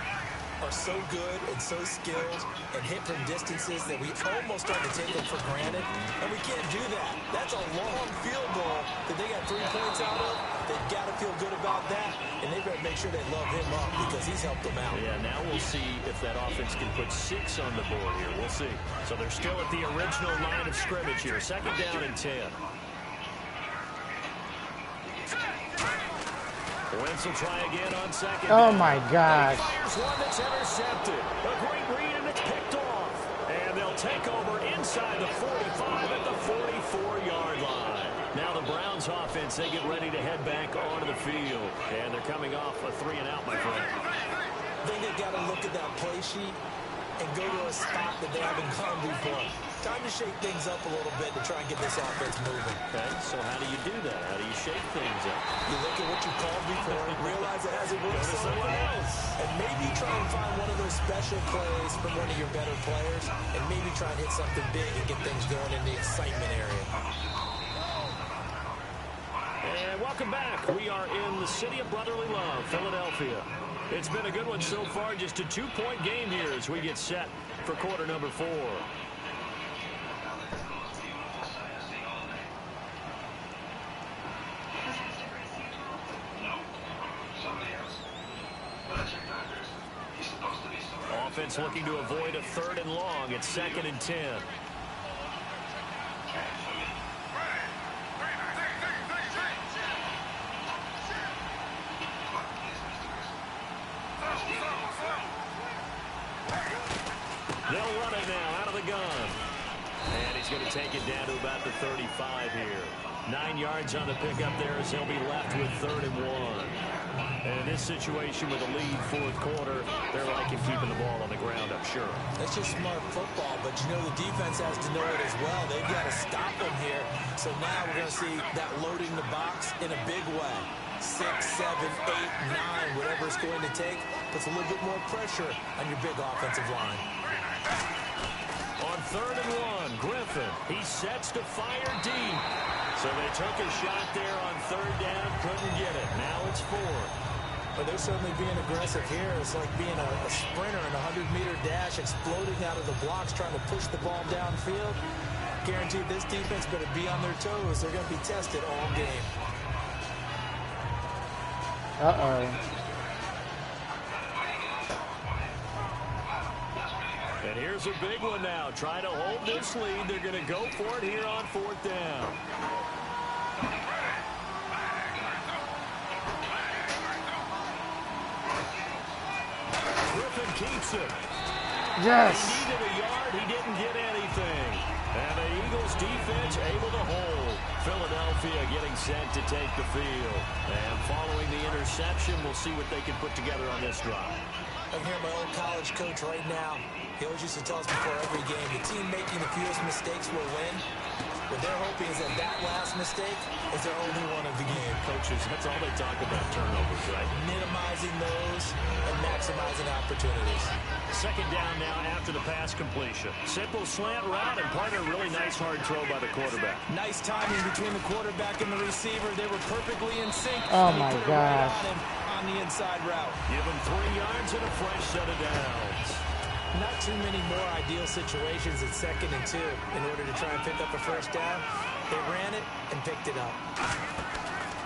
are so good and so skilled and hit from distances that we almost start to take them for granted. And we can't do that. That's a long field goal that they got 3 points out of. They've got to feel good about that. And they better make sure they love him up because he's helped them out. Yeah, now we'll see if that offense can put 6 on the board here. We'll see. So they're still at the original line of scrimmage here. 2nd down and 10. Wentz will try again on 2nd Oh down. my gosh. He fires one that's intercepted. A great read, and it's picked off. And they'll take over inside the 45 at the 44-yard line. Now the Browns offense, they get ready to head back onto the field. And they're coming off a 3-and-out, my friend. I think they've got to look at that play sheet and go to a spot that they haven't gone before. Time to shake things up a little bit to try and get this offense moving. Okay, so how do you do that? How do you shake things up? You look at what you called before and realize it hasn't worked somewhere else. And maybe try and find one of those special plays from one of your better players and maybe try and hit something big and get things going in the excitement area. And welcome back. We are in the city of brotherly love, Philadelphia. It's been a good one so far. Just a 2-point game here as we get set for quarter number 4. Offense looking to avoid a 3rd and long. It's 2nd and 10. They'll run it now out of the gun. And he's going to take it down to about the 35 here. 9 yards on the pickup there as he'll be left with 3rd and 1. And in this situation with a lead 4th quarter, they're liking keeping the ball on the ground, I'm sure. That's just smart football, but you know the defense has to know it as well. They've got to stop them here. So now we're going to see that loading the box in a big way. 6, 7, 8, 9, whatever it's going to take, puts a little bit more pressure on your big offensive line. On 3rd and 1, Griffin, he sets to fire deep. So they took a shot there on 3rd down, couldn't get it. Now it's 4th. But they're certainly being aggressive here. It's like being a sprinter in a 100-meter dash, exploding out of the blocks, trying to push the ball downfield. Guaranteed this defense better be on their toes. They're going to be tested all game. Uh-oh. And here's a big one now. Trying to hold this lead. They're going to go for it here on 4th down. Griffin keeps it. Yes. He needed a yard. He didn't get anything. And the Eagles defense able to hold. Philadelphia getting set to take the field. And following the interception, we'll see what they can put together on this drive. I'm hearing my old college coach right now. He always used to tell us before every game, the team making the fewest mistakes will win. What they're hoping is that that last mistake is their only one of the game. Coaches, that's all they talk about, turnovers, right? Minimizing those and maximizing opportunities. 2nd down now after the pass completion. Simple slant route and part of a really nice hard throw by the quarterback. Nice timing between the quarterback and the receiver. They were perfectly in sync. Oh They my put it right gosh. on him on the inside route. Give him 3 yards and a fresh set of downs. Not too many more ideal situations at 2nd and 2 in order to try and pick up a first down. They ran it and picked it up.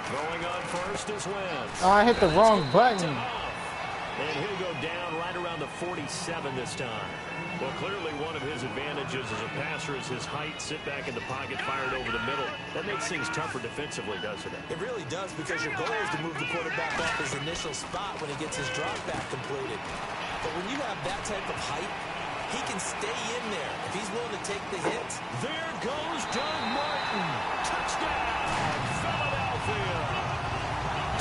Throwing on first is Wentz. Oh, I hit the wrong button. And he'll go down right around the 47 this time. Well, clearly one of his advantages as a passer is his height. Sit back in the pocket, fired over the middle. That makes things tougher defensively, doesn't it? It really does, because your goal is to move the quarterback off his initial spot when he gets his drop back completed. But when you have that type of height, he can stay in there if he's willing to take the hits. There goes Doug Martin. Touchdown, Philadelphia.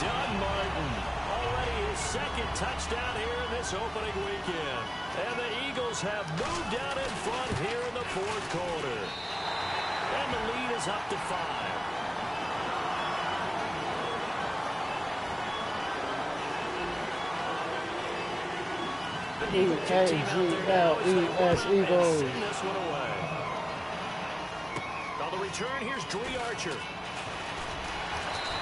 Doug Martin, already his second touchdown here in this opening weekend. And the Eagles have moved out in front here in the fourth quarter. And the lead is up to 5. E-A-G-L-E-S, Eagles. On the return, here's Dree Archer.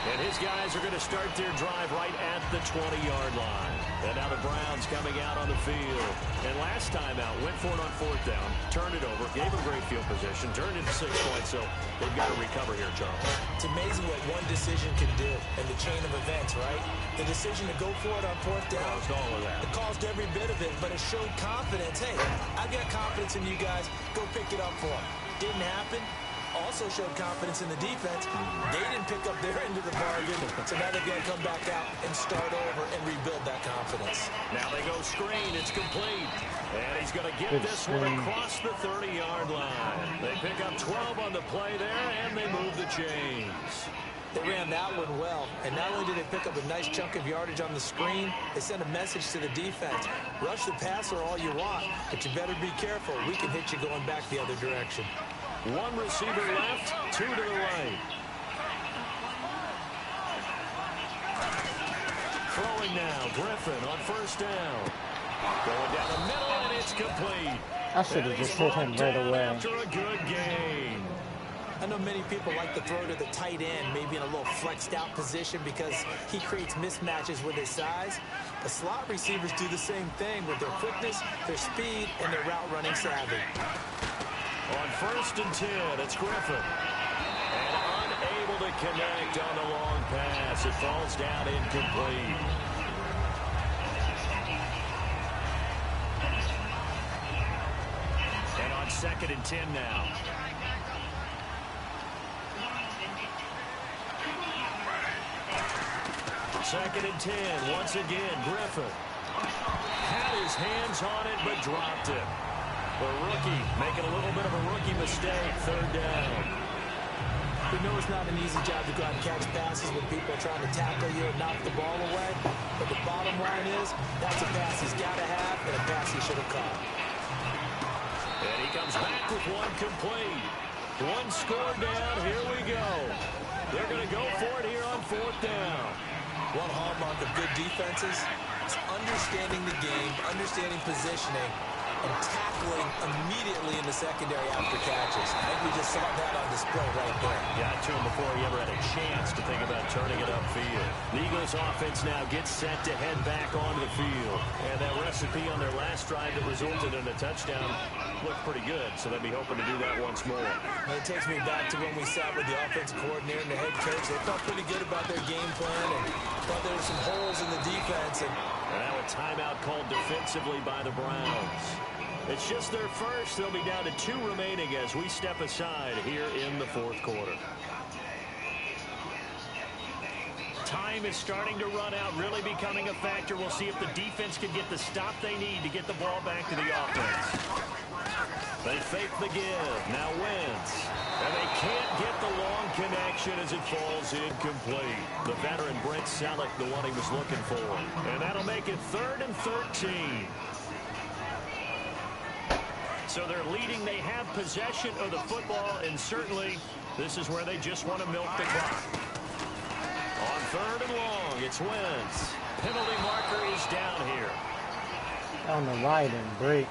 And his guys are going to start their drive right at the 20-yard line. And now the Browns coming out on the field. And last time out, went for it on fourth down, turned it over, gave them great field position, turned it to 6 points, so they've got to recover here, Charles. It's amazing what one decision can do in the chain of events, right? The decision to go for it on fourth down. Caused all of that. It caused every bit of it, but it showed confidence. Hey, I've got confidence in you guys. Go pick it up for them. Didn't happen. Also showed confidence in the defense. They didn't pick up their end of the bargain, so now they're going to come back out and start over and rebuild that confidence. Now they go screen. It's complete. And he's going to get this one across the 30-yard line. They pick up 12 on the play there, and they move the chains. They ran that one well, and not only did they pick up a nice chunk of yardage on the screen, they sent a message to the defense. Rush the passer all you want, but you better be careful. We can hit you going back the other direction. One receiver left, 2 to the right. Throwing now, Griffin on first down. Going down the middle, and it's complete. I should have just hit him right away. After a good game. I know many people like to throw to the tight end, maybe in a little flexed out position because he creates mismatches with his size. The slot receivers do the same thing with their quickness, their speed, and their route running savvy. On first and 10, it's Griffin. And unable to connect on the long pass. It falls down incomplete. And on second and 10 now. Second and 10, once again, Griffin. Had his hands on it, but dropped it. The rookie making a little bit of a rookie mistake, third down. We know it's not an easy job to go out and catch passes when people are trying to tackle you and knock the ball away. But the bottom line is, that's a pass he's got to have and a pass he should have caught. And he comes back with one complete. One score down, here we go. They're going to go for it here on fourth down. One hallmark of good defenses is understanding the game, understanding positioning, and tackling immediately in the secondary after catches. I think we just saw that on display right there. Got to him before he ever had a chance to think about turning it upfield. The Eagles offense now gets set to head back onto the field. And that recipe on their last drive that resulted in a touchdown looked pretty good, so they'll be hoping to do that once more. And it takes me back to when we sat with the offensive coordinator and the head coach. They felt pretty good about their game plan and thought there were some holes in the defense. And now a timeout called defensively by the Browns. It's just their first. They'll be down to 2 remaining as we step aside here in the fourth quarter. Time is starting to run out, really becoming a factor. We'll see if the defense can get the stop they need to get the ball back to the offense. They fake the give. Now Wentz. And they can't get the long connection as it falls incomplete. The veteran Brent Selleck, the one he was looking for. And that'll make it 3rd and 13. So they're leading. They have possession of the football, and certainly this is where they just want to milk the clock. On 3rd and long, it's Wentz. Penalty marker is down here. On the right and break.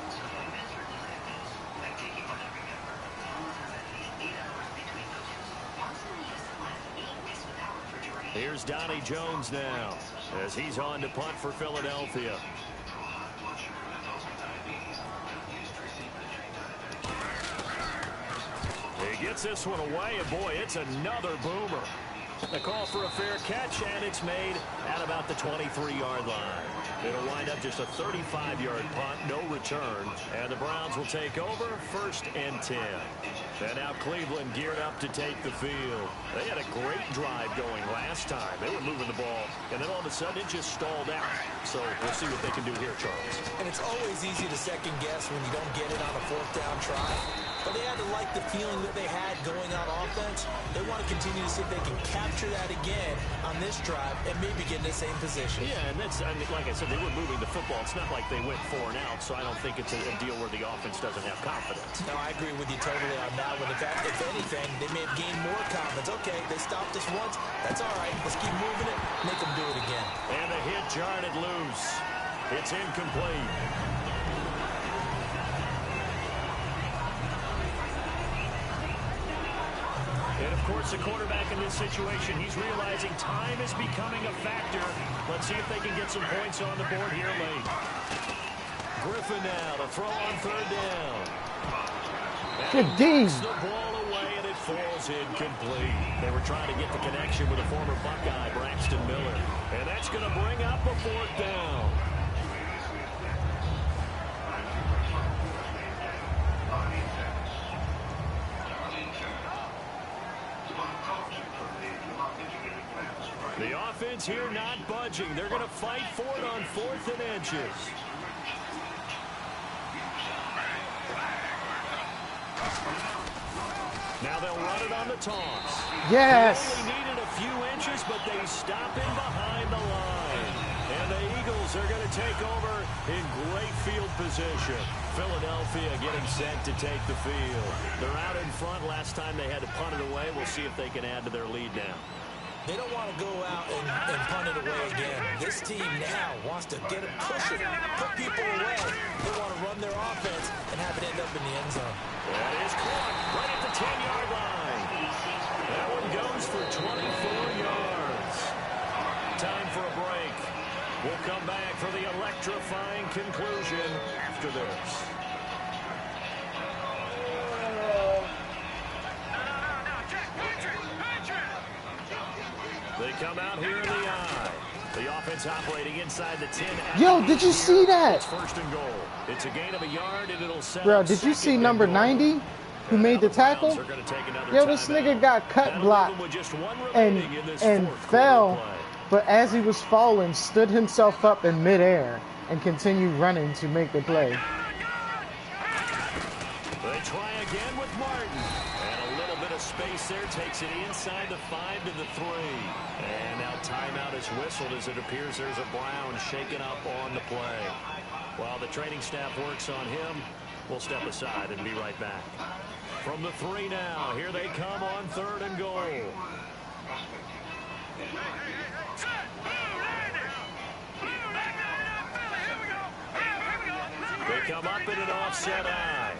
Here's Donnie Jones now as he's on to punt for Philadelphia. He gets this one away, and boy, it's another boomer. The call for a fair catch, and it's made at about the 23-yard line. It'll wind up just a 35-yard punt, no return, and the Browns will take over 1st and 10. And now Cleveland geared up to take the field. They had a great drive going last time. They were moving the ball, and then all of a sudden it just stalled out. So we'll see what they can do here, Charles. And it's always easy to second guess when you don't get it on a 4th down try. But they had to like the feeling that they had going on offense. They want to continue to see if they can capture that again on this drive and maybe get in the same position. Yeah, and that's, I mean, like I said, they were moving the football. It's not like they went 4 and out, so I don't think it's a deal where the offense doesn't have confidence. No, I agree with you totally on that one. In fact, if anything, they may have gained more confidence. Okay, they stopped us once. That's all right. Let's keep moving it. Make them do it again. And the hit jarred it loose. It's incomplete. And, of course, the quarterback in this situation, he's realizing time is becoming a factor. Let's see if they can get some points on the board here late. Griffin now to throw on 3rd down. Good D. The ball away, and it falls incomplete. They were trying to get the connection with a former Buckeye, Braxton Miller. And that's going to bring up a 4th down. The offense here not budging. They're going to fight for it on 4th and inches. Now they'll run it on the toss. Yes. They only needed a few inches, but they stop him behind the line. And the Eagles are going to take over in great field position. Philadelphia getting set to take the field. They're out in front. Last time they had to punt it away. We'll see if they can add to their lead now. They don't want to go out and punt it away again. This team now wants to get it, push it, put people away. They want to run their offense and have it end up in the end zone. That is caught right at the 10-yard line. That one goes for 24 yards. Time for a break. We'll come back for the electrifying conclusion after this. They come out here in the eye. The offense operating inside the 10. Yo, did you see that? It's 1st and goal. It's a gain of a yard, and it'll set Bro, up did you see 2nd number and goal. 90 who made the tackle? Yo, this nigga got cut blocked and fell, but as he was falling, stood himself up in midair and continued running to make the play. They try again with Martin. And a little bit of space there takes it inside the 5 to the 3. And now timeout is whistled as it appears there's a Brown shaken up on the play. While the training staff works on him, we'll step aside and be right back. From the 3 now, here they come on 3rd and goal. They come up in an offset eye.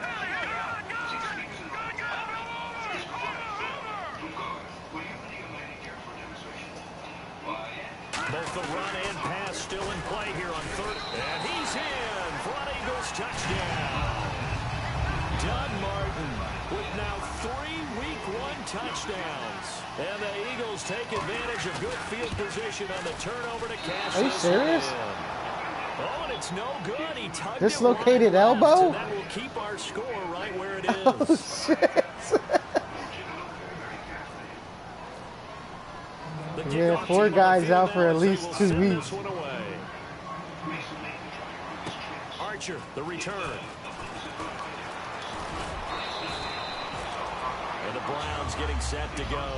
Both the run and pass still in play here on 3rd. And he's in for an Eagles touchdown. Doug Martin with now 3 Week 1 touchdowns. And the Eagles take advantage of good field position on the turnover to cash. Are you serious? Oh, and it's no good. He tugged Dislocated it right elbow? left, and that will keep our score right where it is. Oh, shit. Yeah, 4 guys out for at least 2 weeks. Archer, the return. And the Browns getting set to go.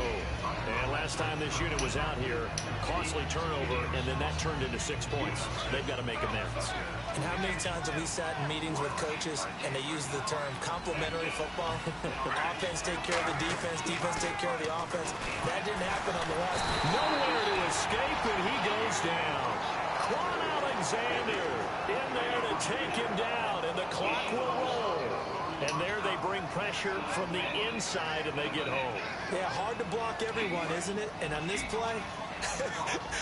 And last time this unit was out here, costly turnover, and then that turned into 6 points. They've got to make amends. And how many times have we sat in meetings with coaches and they use the term complementary football? Offense take care of the defense, defense take care of the offense. That didn't happen on the last. Nowhere to escape, and he goes down. Quan Alexander in there to take him down, and the clock will roll. And there they bring pressure from the inside, and they get home. Yeah, hard to block everyone, isn't it? And on this play,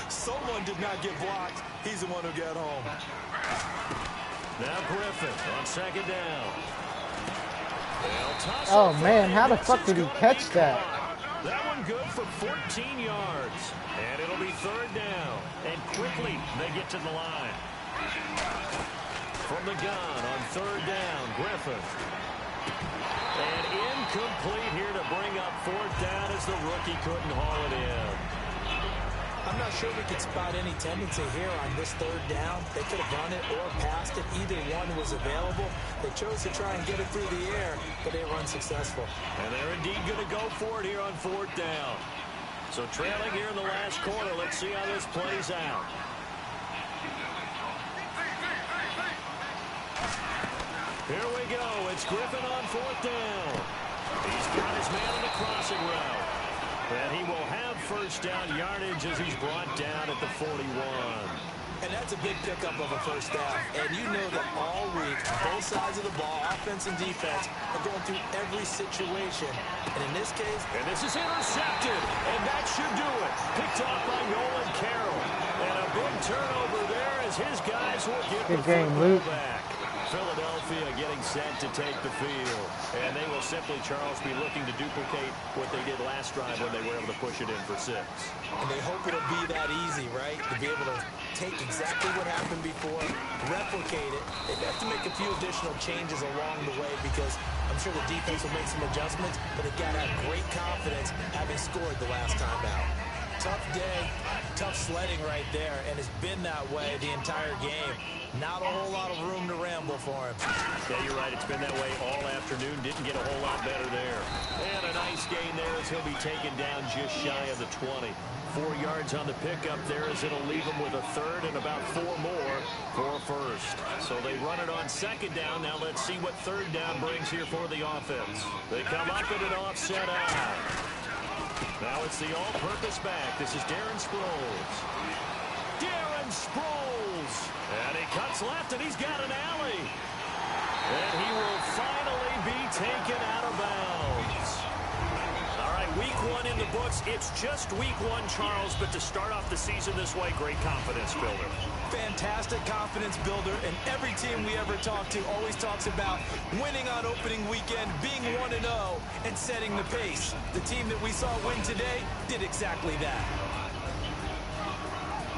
someone did not get blocked. He's the one who got home. Now Griffin on 2nd down. Oh, man, how the fuck did he catch that? That one good for 14 yards. And it'll be third down. And quickly they get to the line. From the gun on third down, Griffin. And incomplete here to bring up fourth down as the rookie couldn't haul it in. I'm not sure we could spot any tendency here on this third down. They could have run it or passed it. Either one was available. They chose to try and get it through the air, but they were unsuccessful. And they're indeed going to go for it here on fourth down. So trailing here in the last quarter. Let's see how this plays out. Here we go. It's Griffin on fourth down. He's got his man on the crossing route. And he will have first down yardage as he's brought down at the 41. And that's a big pickup of a first down. And you know that all week, both sides of the ball, offense and defense, are going through every situation. And in this case... And this is intercepted. And that should do it. Picked off by Nolan Carroll. And a big turnover there as his guys will get the football back. Philadelphia getting set to take the field. And they will simply, Charles, be looking to duplicate what they did last drive when they were able to push it in for 6. And they hope it'll be that easy, right? To be able to take exactly what happened before, replicate it. They have to make a few additional changes along the way because I'm sure the defense will make some adjustments, but they've got to have great confidence having scored the last time out. Tough day, tough sledding right there, and it's been that way the entire game. Not a whole lot of room to ramble for him. Yeah, you're right. It's been that way all afternoon. Didn't get a whole lot better there. And a nice gain there as he'll be taken down just shy of the 20. 4 yards on the pickup there as it'll leave him with a third and about 4 more for a first. So they run it on second down. Now let's see what third down brings here for the offense. They come up in an offset out. Now it's the all-purpose back. This is Darren Sproles. Darren Sproles. And he cuts left, and he's got an alley. And he will finally be taken out of bounds. All right, week 1 in the books. It's just week 1, Charles, but to start off the season this way, great confidence builder. Fantastic confidence builder, and every team we ever talk to always talks about winning on opening weekend, being 1-0, and setting the pace. The team that we saw win today did exactly that.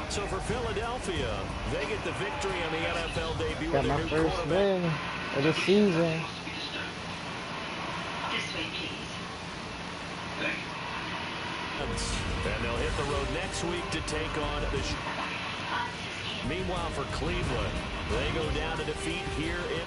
So for Philadelphia, they get the victory on the NFL debut. Got my first win of the season. This way, please. And they'll hit the road next week to take on the... Meanwhile, for Cleveland, they go down to defeat here in...